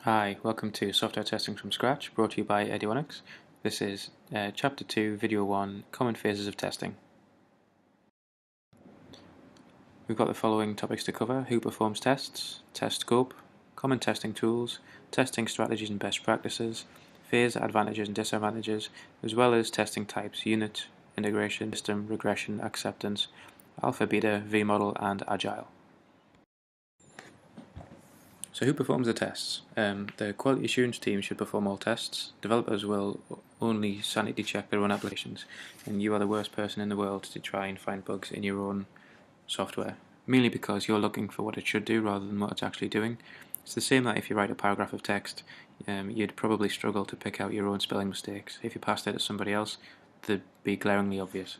Hi, welcome to Software Testing from Scratch, brought to you by Eduonix. This is Chapter 2, Video 1, Common Phases of Testing. We've got the following topics to cover: who performs tests, test scope, common testing tools, testing strategies and best practices, phase advantages and disadvantages, as well as testing types: unit, integration, system, regression, acceptance, alpha, beta, V-model, and agile. So who performs the tests? The quality assurance team should perform all tests. Developers will only sanity check their own applications, and you are the worst person in the world to try and find bugs in your own software, mainly because you're looking for what it should do rather than what it's actually doing. It's the same that if you write a paragraph of text, you'd probably struggle to pick out your own spelling mistakes. If you passed it to somebody else, they'd be glaringly obvious.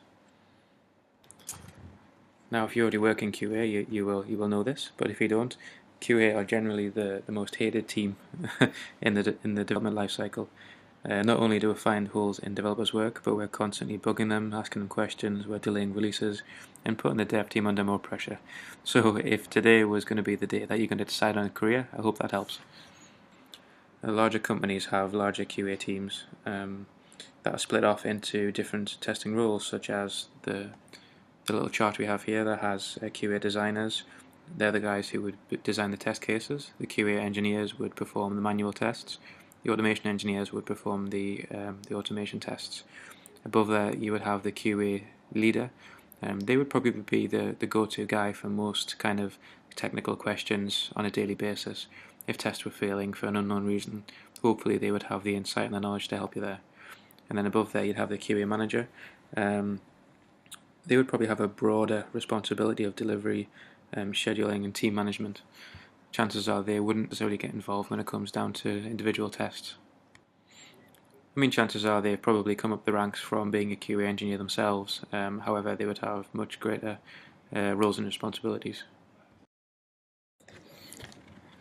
Now, if you already work in QA, you will know this, but if you don't, QA are generally the most hated team in the development lifecycle. Not only do we find holes in developers' work, but we're constantly bugging them, asking them questions, we're delaying releases, and putting the dev team under more pressure. So if today was going to be the day that you're going to decide on a career, I hope that helps. Larger companies have larger QA teams that are split off into different testing roles, such as the little chart we have here that has QA designers. They're the guys who would design the test cases. The QA engineers would perform the manual tests. The automation engineers would perform the automation tests. Above there, you would have the QA leader. They would probably be the go-to guy for most kind of technical questions on a daily basis. If tests were failing for an unknown reason, hopefully they would have the insight and the knowledge to help you there. And then above there, you'd have the QA manager. They would probably have a broader responsibility of delivery, scheduling and team management. Chances are they wouldn't necessarily get involved when it comes down to individual tests. I mean, chances are they've probably come up the ranks from being a QA engineer themselves, however they would have much greater roles and responsibilities.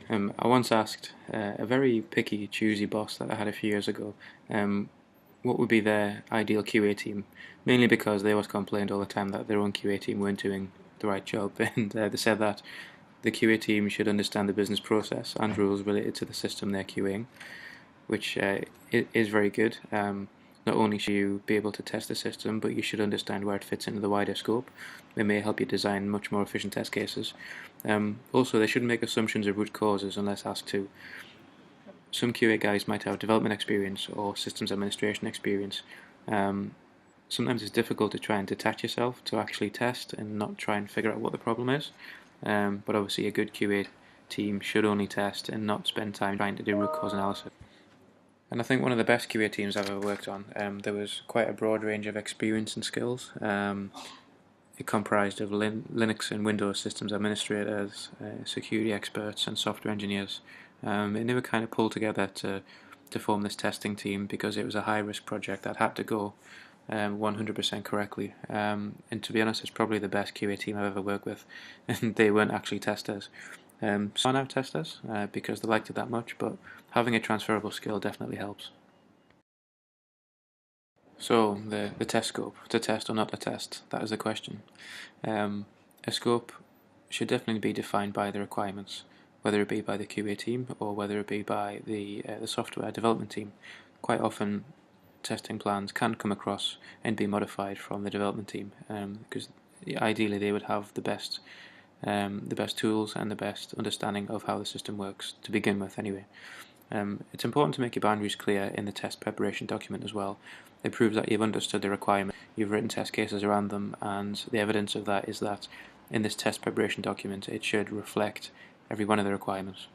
I once asked a very picky, choosy boss that I had a few years ago what would be their ideal QA team, mainly because they always complained all the time that their own QA team weren't doing the right job, and they said that the QA team should understand the business process and rules related to the system they're QAing, which is very good. Not only should you be able to test the system, but you should understand where it fits into the wider scope. It may help you design much more efficient test cases. Also, they shouldn't make assumptions of root causes unless asked to. Some QA guys might have development experience or systems administration experience. Sometimes it's difficult to try and detach yourself to actually test and not try and figure out what the problem is. But obviously a good QA team should only test and not spend time trying to do root cause analysis. And I think one of the best QA teams I've ever worked on, there was quite a broad range of experience and skills. It comprised of Linux and Windows systems administrators, security experts and software engineers. And they were kind of pulled together to form this testing team because it was a high-risk project that had to go 100% correctly. And to be honest, it's probably the best QA team I've ever worked with. And they weren't actually testers. Some are now testers because they liked it that much, but having a transferable skill definitely helps. So, the test scope, to test or not to test, that is the question. A scope should definitely be defined by the requirements, whether it be by the QA team or whether it be by the software development team. Quite often, testing plans can come across and be modified from the development team because ideally they would have the best tools and the best understanding of how the system works to begin with anyway. It's important to make your boundaries clear in the test preparation document as well. It proves that you've understood the requirement, you've written test cases around them, and the evidence of that is that in this test preparation document it should reflect every one of the requirements.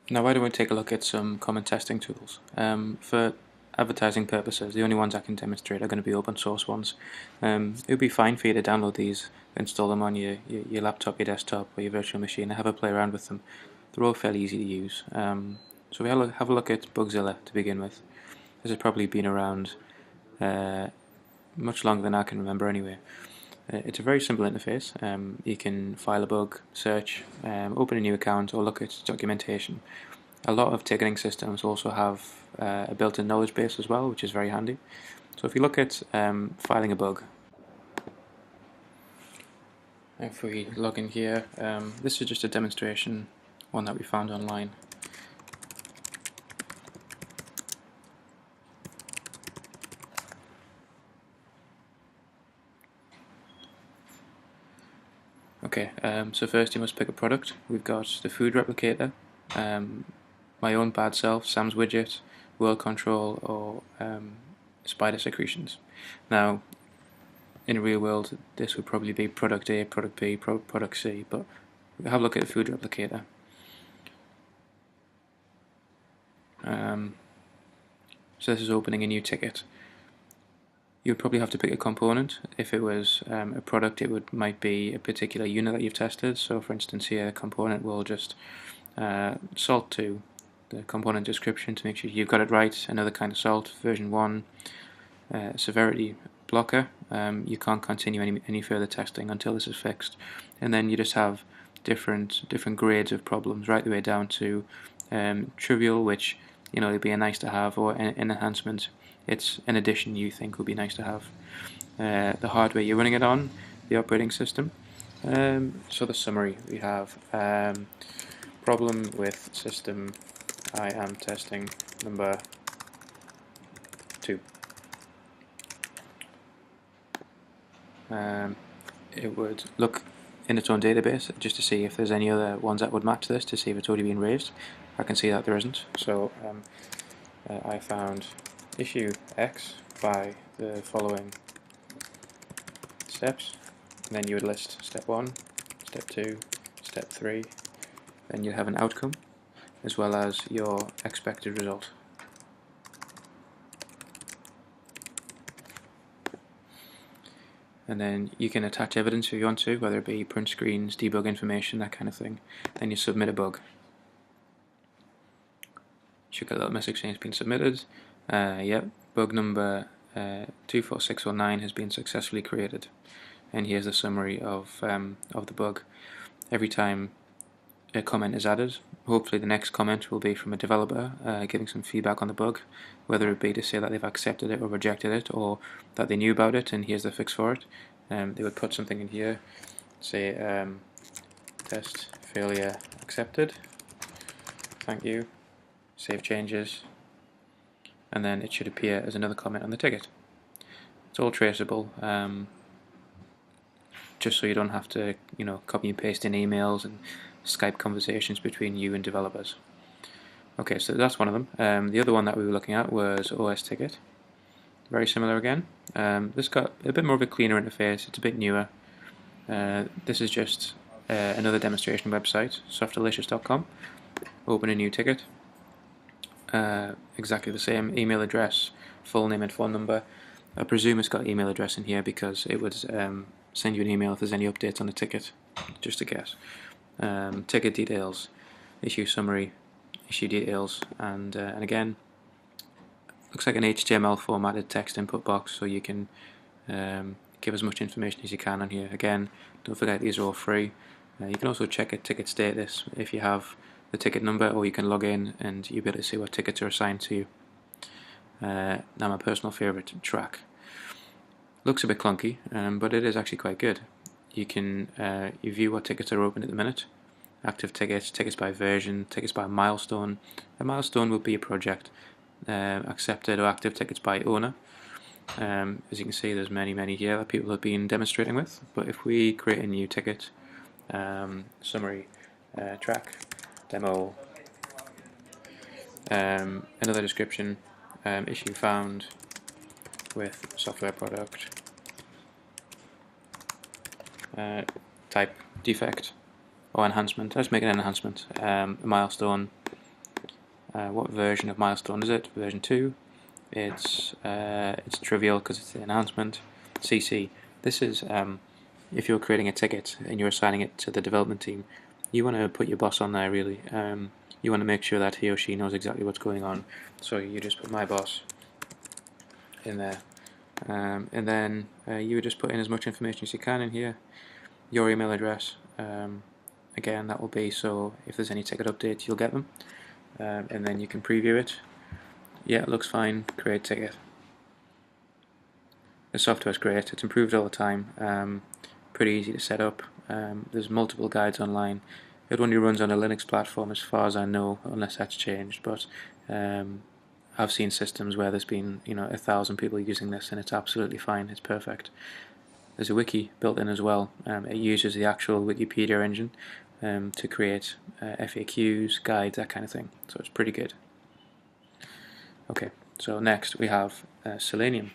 Now why don't we take a look at some common testing tools. For advertising purposes, the only ones I can demonstrate are going to be open source ones. It would be fine for you to download these, install them on your laptop, your desktop, or your virtual machine, and have a play around with them. They're all fairly easy to use. So we have a look at Bugzilla to begin with. This has probably been around much longer than I can remember anyway. It's a very simple interface. You can file a bug, search, open a new account, or look at documentation. A lot of ticketing systems also have a built-in knowledge base as well, which is very handy. So if you look at filing a bug, If we log in here, this is just a demonstration, one that we found online. Okay, so first you must pick a product. We've got the food replicator, my own bad self, Sam's widget, world control, or spider secretions. Now, in the real world, this would probably be product A, product B, product C, but we'll have a look at the food replicator. So this is opening a new ticket. You would probably have to pick a component. If it was a product, it might be a particular unit that you've tested. So for instance here, a component will just salt 2, the component description to make sure you've got it right, another kind of salt, version 1, severity blocker, you can't continue any further testing until this is fixed. And then you just have different grades of problems right the way down to trivial, which it'd be a nice to have, or an enhancement. It's an addition you think would be nice to have. The hardware you're running it on, the operating system. So the summary, we have problem with system I am testing number 2. It would look in its own database just to see if there's any other ones that would match this, to see if it's already been raised. I can see that there isn't, so I found issue X by the following steps, and then you would list step 1, step 2, step 3, then you'd have an outcome as well as your expected result. And then you can attach evidence if you want to, whether it be print screens, debug information, that kind of thing. Then you submit a bug. Should get a little message saying it's been submitted. Yep, bug number 24609 has been successfully created. And here's the summary of the bug. Every time a comment is added, hopefully the next comment will be from a developer giving some feedback on the bug, whether it be to say that they've accepted it or rejected it, or that they knew about it and here's the fix for it. They would put something in here, say test failure accepted, thank you, save changes, and then it should appear as another comment on the ticket. It's all traceable, just so you don't have to copy and paste in emails and Skype conversations between you and developers. Okay, so that's one of them. The other one that we were looking at was OS ticket. Very similar again. This got a bit more of a cleaner interface. It's a bit newer. This is just another demonstration website, softdelicious.com. Open a new ticket. Exactly the same. Email address, full name and phone number. I presume it's got email address in here because it would send you an email if there's any updates on the ticket, just to guess. Ticket details, issue summary, issue details, and again, looks like an HTML formatted text input box, so you can give as much information as you can on here. Again, don't forget these are all free. You can also check a ticket status if you have the ticket number, or you can log in and you'll be able to see what tickets are assigned to you. Now my personal favourite, track. Looks a bit clunky, but it is actually quite good. You can you view what tickets are open at the minute, active tickets, tickets by version, tickets by milestone. A milestone will be a project, accepted or active tickets by owner. As you can see, there's many here that people have been demonstrating with. But if we create a new ticket, summary, track, demo, another description, issue found with software product, type defect or enhancement. Let's make it an enhancement. A milestone. What version of milestone is it? Version 2. It's trivial because it's the enhancement. CC. This is if you're creating a ticket and you're assigning it to the development team, you want to put your boss on there really. You want to make sure that he or she knows exactly what's going on. So you just put my boss in there, and then you would just put in as much information as you can in here. Your email address. Again, that will be so if there's any ticket updates, you'll get them, and then you can preview it. Yeah, it looks fine. Create ticket. The software's great. It's improved all the time. Pretty easy to set up. There's multiple guides online. It only runs on a Linux platform as far as I know, unless that's changed, but I've seen systems where there's been 1,000 people using this and it's absolutely fine, it's perfect. There's a wiki built in as well. It uses the actual Wikipedia engine to create FAQs, guides, that kind of thing, so it's pretty good. Okay, so next we have Selenium.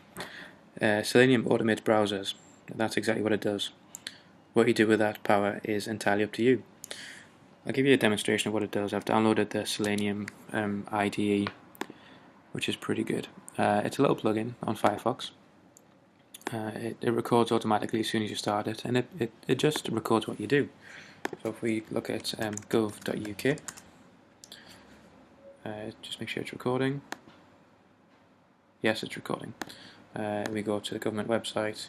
Selenium automates browsers. That's exactly what it does. What you do with that power is entirely up to you. I'll give you a demonstration of what it does. I've downloaded the Selenium IDE, which is pretty good. It's a little plugin on Firefox. It records automatically as soon as you start it, and it just records what you do. So if we look at gov.uk, just make sure it's recording. Yes, it's recording. We go to the government website.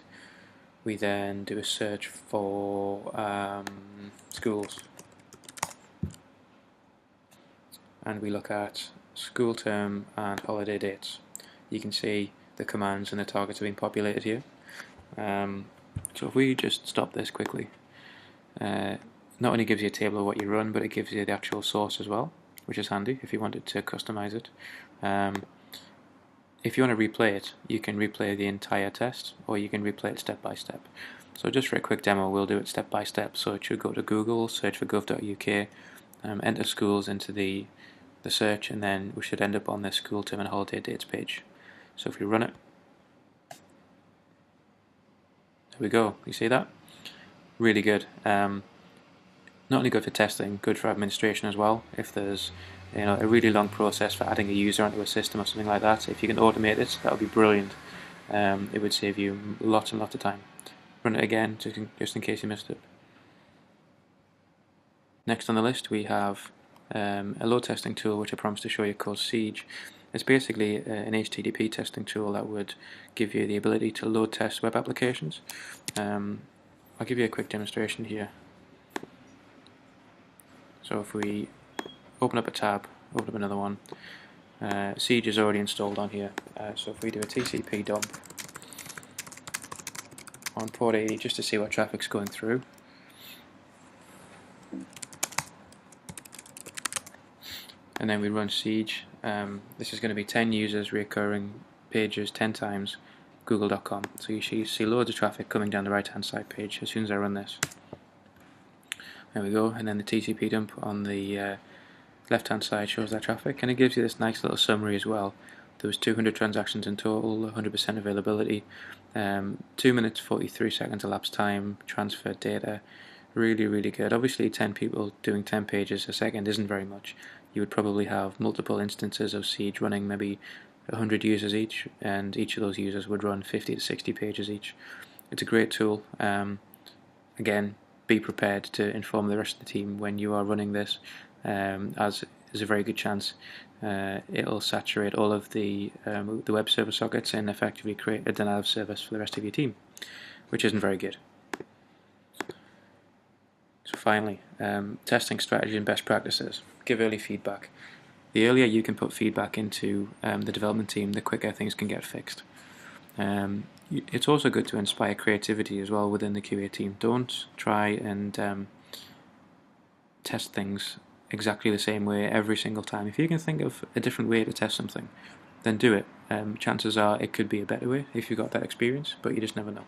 We then do a search for schools, and we look at school term and holiday dates. You can see the commands and the targets are being populated here. So if we just stop this quickly, not only gives you a table of what you run, but it gives you the actual source as well, which is handy if you wanted to customize it. If you want to replay it, you can replay the entire test, or you can replay it step by step. So just for a quick demo, we'll do it step by step. So it should go to Google, search for gov.uk, enter schools into the search, and then we should end up on the school term and holiday dates page. So if we run it, there we go. You see that? Really good. Not only good for testing, good for administration as well. If there's a really long process for adding a user onto a system or something like that, if you can automate it, that would be brilliant. It would save you lots and lots of time. Run it again, just in case you missed it. Next on the list we have a load testing tool, which I promised to show you, called Siege. It's basically an HTTP testing tool that would give you the ability to load test web applications. I'll give you a quick demonstration here. So if we open up a tab, open up another one, Siege is already installed on here. So if we do a TCP dump on port 80 just to see what traffic's going through, and then we run Siege, this is going to be 10 users, recurring pages 10 times, google.com. So you see loads of traffic coming down the right hand side page as soon as I run this. There we go, and then the TCP dump on the left hand side shows that traffic, and it gives you this nice little summary as well. There was 200 transactions in total, 100% availability, 2 minutes 43 seconds elapsed time, transferred data. Really, really good. Obviously 10 people doing 10 pages a second isn't very much. You would probably have multiple instances of Siege running, maybe 100 users each, and each of those users would run 50 to 60 pages each. It's a great tool. Again, be prepared to inform the rest of the team when you are running this, as there's a very good chance it'll saturate all of the web server sockets and effectively create a denial of service for the rest of your team, which isn't very good. So finally, testing strategy and best practices. Give early feedback. The earlier you can put feedback into the development team, the quicker things can get fixed. It's also good to inspire creativity as well within the QA team. Don't try and test things exactly the same way every single time. If you can think of a different way to test something, then do it. Chances are it could be a better way if you've got that experience, but you just never know.